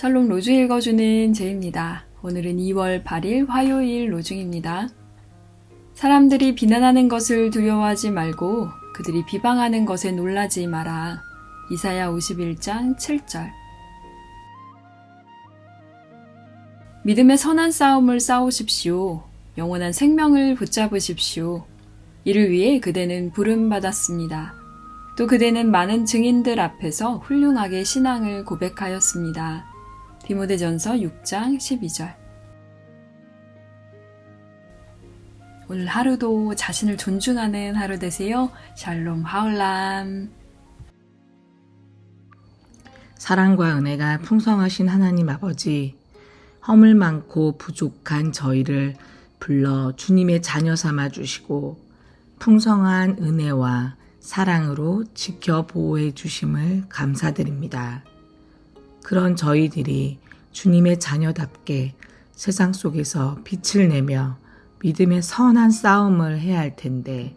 샬롬 로중 읽어주는 제입니다. 오늘은 2월 8일 화요일 로중입니다. 사람들이 비난하는 것을 두려워하지 말고 그들이 비방하는 것에 놀라지 마라. 이사야 51장 7절. 믿음의 선한 싸움을 싸우십시오. 영원한 생명을 붙잡으십시오. 이를 위해 그대는 부름받았습니다. 또 그대는 많은 증인들 앞에서 훌륭하게 신앙을 고백하였습니다. 디모데전서 6장 12절. 오늘 하루도 자신을 존중하는 하루 되세요. 샬롬 하울람. 사랑과 은혜가 풍성하신 하나님 아버지, 허물 많고 부족한 저희를 불러 주님의 자녀 삼아 주시고 풍성한 은혜와 사랑으로 지켜 보호해 주심을 감사드립니다. 그런 저희들이 주님의 자녀답게 세상 속에서 빛을 내며 믿음의 선한 싸움을 해야 할 텐데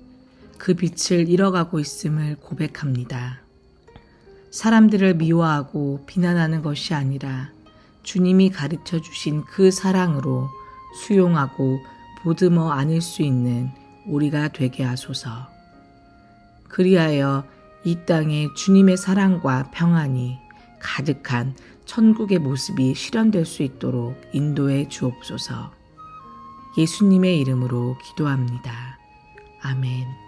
그 빛을 잃어가고 있음을 고백합니다. 사람들을 미워하고 비난하는 것이 아니라 주님이 가르쳐 주신 그 사랑으로 수용하고 보듬어 안을 수 있는 우리가 되게 하소서. 그리하여 이 땅에 주님의 사랑과 평안이 가득한 천국의 모습이 실현될 수 있도록 인도해 주옵소서. 예수님의 이름으로 기도합니다. 아멘.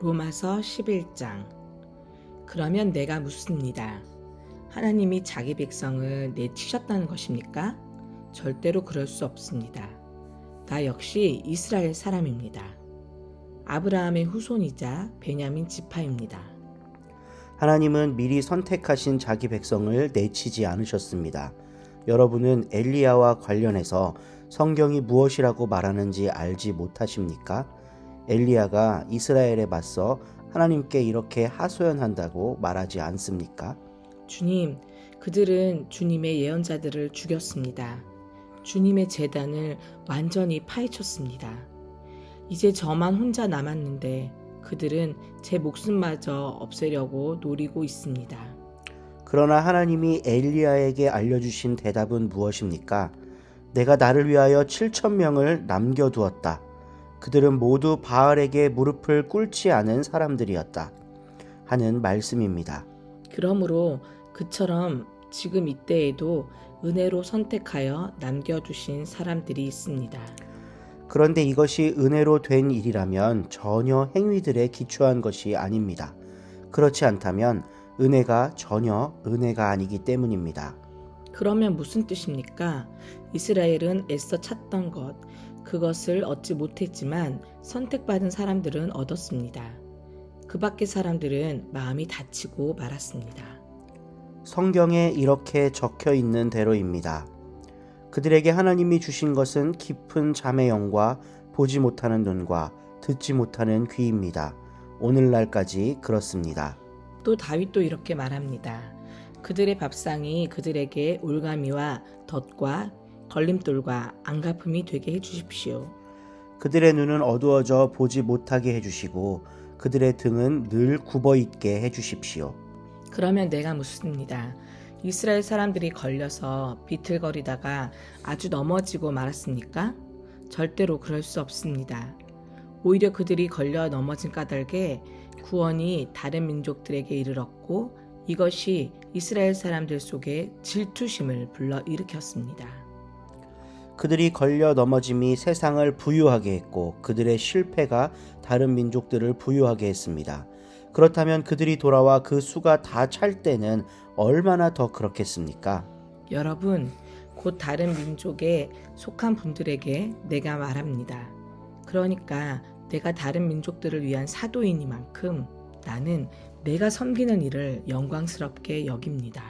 로마서 11장. 그러면 내가 묻습니다. 하나님이 자기 백성을 내치셨다는 것입니까? 절대로 그럴 수 없습니다. 나 역시 이스라엘 사람입니다. 아브라함의 후손이자 베냐민 지파입니다. 하나님은 미리 선택하신 자기 백성을 내치지 않으셨습니다. 여러분은 엘리야와 관련해서 성경이 무엇이라고 말하는지 알지 못하십니까? 엘리야가 이스라엘에 맞서 하나님께 이렇게 하소연한다고 말하지 않습니까? 주님, 그들은 주님의 예언자들을 죽였습니다. 주님의 제단을 완전히 파헤쳤습니다. 이제 저만 혼자 남았는데 그들은 제 목숨마저 없애려고 노리고 있습니다. 그러나 하나님이 엘리야에게 알려주신 대답은 무엇입니까? 내가 나를 위하여 7,000명을 남겨두었다. 그들은 모두 바알에게 무릎을 꿇지 않은 사람들이었다. 하는 말씀입니다. 그러므로 그처럼 지금 이때에도 은혜로 선택하여 남겨두신 사람들이 있습니다. 그런데 이것이 은혜로 된 일이라면 전혀 행위들에 기초한 것이 아닙니다. 그렇지 않다면 은혜가 전혀 은혜가 아니기 때문입니다. 그러면 무슨 뜻입니까? 이스라엘은 애써 찾던 것, 그것을 얻지 못했지만 선택받은 사람들은 얻었습니다. 그 밖의 사람들은 마음이 다치고 말았습니다. 성경에 이렇게 적혀 있는 대로입니다. 그들에게 하나님이 주신 것은 깊은 잠의 영과 보지 못하는 눈과 듣지 못하는 귀입니다. 오늘날까지 그렇습니다. 또 다윗도 이렇게 말합니다. 그들의 밥상이 그들에게 올가미와 덫과 걸림돌과 안갚음이 되게 해주십시오. 그들의 눈은 어두워져 보지 못하게 해주시고 그들의 등은 늘 굽어있게 해주십시오. 그러면 내가 묻습니다. 이스라엘 사람들이 걸려서 비틀거리다가 아주 넘어지고 말았습니까? 절대로 그럴 수 없습니다. 오히려 그들이 걸려 넘어진 까닭에 구원이 다른 민족들에게 이르렀고 이것이 이스라엘 사람들 속에 질투심을 불러일으켰습니다. 그들이 걸려 넘어짐이 세상을 부유하게 했고 그들의 실패가 다른 민족들을 부유하게 했습니다. 그렇다면 그들이 돌아와 그 수가 다 찰 때는 얼마나 더 그렇겠습니까? 여러분, 곧 다른 민족에 속한 분들에게 내가 말합니다. 그러니까 내가 다른 민족들을 위한 사도이니만큼 나는 내가 섬기는 일을 영광스럽게 여깁니다.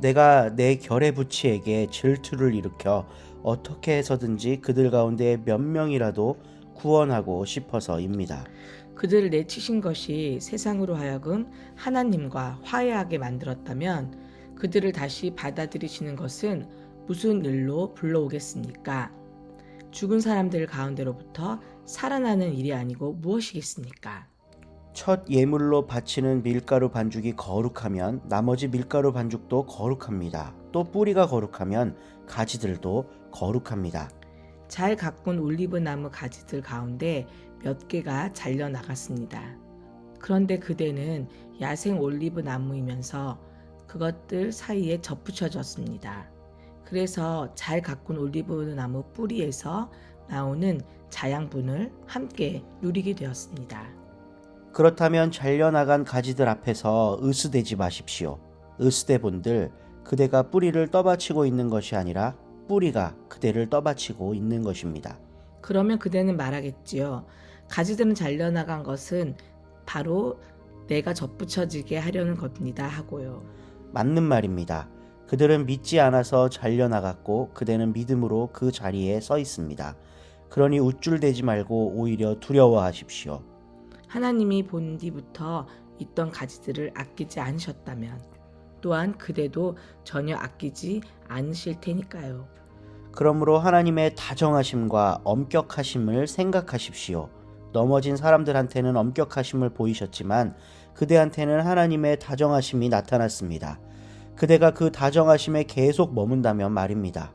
내가 내 결의부치에게 질투를 일으켜 어떻게 해서든지 그들 가운데 몇 명이라도 구원하고 싶어서입니다. 그들을 내치신 것이 세상으로 하여금 하나님과 화해하게 만들었다면 그들을 다시 받아들이시는 것은 무슨 일로 불러오겠습니까? 죽은 사람들 가운데로부터 살아나는 일이 아니고 무엇이겠습니까? 첫 예물로 바치는 밀가루 반죽이 거룩하면 나머지 밀가루 반죽도 거룩합니다. 또 뿌리가 거룩하면 가지들도 거룩합니다. 잘 가꾼 올리브 나무 가지들 가운데 몇 개가 잘려 나갔습니다. 그런데 그대는 야생 올리브 나무이면서 그것들 사이에 접붙여졌습니다. 그래서 잘 가꾼 올리브 나무 뿌리에서 나오는 자양분을 함께 누리게 되었습니다. 그렇다면 잘려나간 가지들 앞에서 으스대지 마십시오. 으스대본들, 그대가 뿌리를 떠받치고 있는 것이 아니라 뿌리가 그대를 떠받치고 있는 것입니다. 그러면 그대는 말하겠지요. 가지들은 잘려나간 것은 바로 내가 접붙여지게 하려는 겁니다 하고요. 맞는 말입니다. 그들은 믿지 않아서 잘려나갔고 그대는 믿음으로 그 자리에 서 있습니다. 그러니 우쭐대지 말고 오히려 두려워하십시오. 하나님이 본디부터 있던 가지들을 아끼지 않으셨다면 또한 그대도 전혀 아끼지 않으실 테니까요. 그러므로 하나님의 다정하심과 엄격하심을 생각하십시오. 넘어진 사람들한테는 엄격하심을 보이셨지만 그대한테는 하나님의 다정하심이 나타났습니다. 그대가 그 다정하심에 계속 머문다면 말입니다.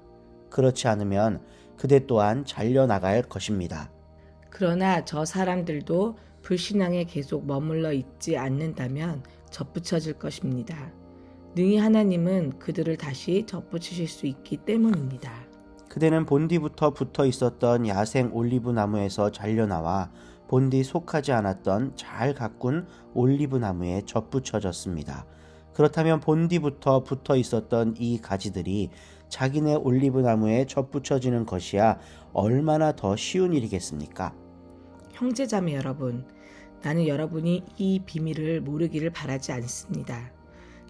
그렇지 않으면 그대 또한 잘려나갈 것입니다. 그러나 저 사람들도 불신앙에 계속 머물러 있지 않는다면 접붙여질 것입니다. 능히 하나님은 그들을 다시 접붙이실 수 있기 때문입니다. 그대는 본디부터 붙어 있었던 야생 올리브 나무에서 잘려나와 본디 속하지 않았던 잘 가꾼 올리브 나무에 접붙여졌습니다. 그렇다면 본디부터 붙어 있었던 이 가지들이 자기네 올리브 나무에 접붙여지는 것이야 얼마나 더 쉬운 일이겠습니까? 형제자매 여러분, 나는 여러분이 이 비밀을 모르기를 바라지 않습니다.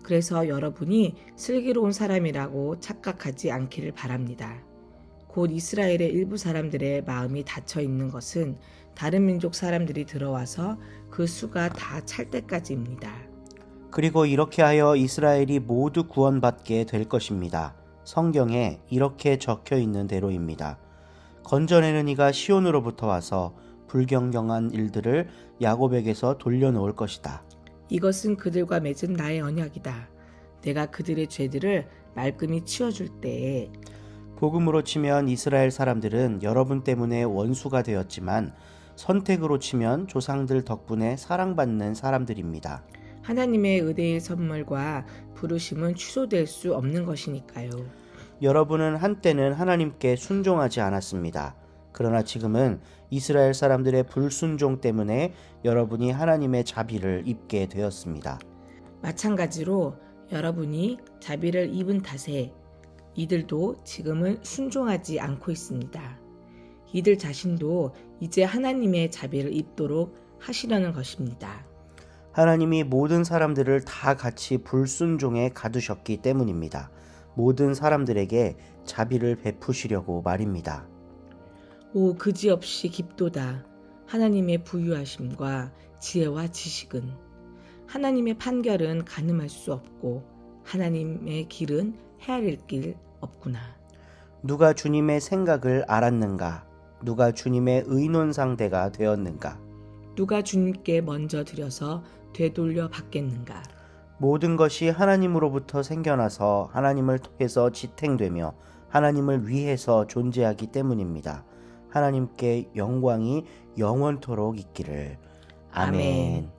그래서 여러분이 슬기로운 사람이라고 착각하지 않기를 바랍니다. 곧 이스라엘의 일부 사람들의 마음이 닫혀 있는 것은 다른 민족 사람들이 들어와서 그 수가 다 찰 때까지입니다. 그리고 이렇게 하여 이스라엘이 모두 구원받게 될 것입니다. 성경에 이렇게 적혀 있는 대로입니다. 건져내는 이가 시온으로부터 와서 불경경한 일들을 야곱에게서 돌려놓을 것이다. 이것은 그들과 맺은 나의 언약이다. 내가 그들의 죄들을 말끔히 치워줄 때에. 복음으로 치면 이스라엘 사람들은 여러분 때문에 원수가 되었지만 선택으로 치면 조상들 덕분에 사랑받는 사람들입니다. 하나님의 의대의 선물과 부르심은 취소될 수 없는 것이니까요. 여러분은 한때는 하나님께 순종하지 않았습니다. 그러나 지금은 이스라엘 사람들의 불순종 때문에 여러분이 하나님의 자비를 입게 되었습니다. 마찬가지로 여러분이 자비를 입은 탓에 이들도 지금은 순종하지 않고 있습니다. 이들 자신도 이제 하나님의 자비를 입도록 하시려는 것입니다. 하나님이 모든 사람들을 다 같이 불순종에 가두셨기 때문입니다. 모든 사람들에게 자비를 베푸시려고 말입니다. 오 그지없이 깊도다. 하나님의 부유하심과 지혜와 지식은. 하나님의 판결은 가늠할 수 없고 하나님의 길은 헤아릴 길 없구나. 누가 주님의 생각을 알았는가? 누가 주님의 의논상대가 되었는가? 누가 주님께 먼저 드려서 되돌려 받겠는가? 모든 것이 하나님으로부터 생겨나서 하나님을 통해서 지탱되며 하나님을 위해서 존재하기 때문입니다. 하나님께 영광이 영원토록 있기를. 아멘.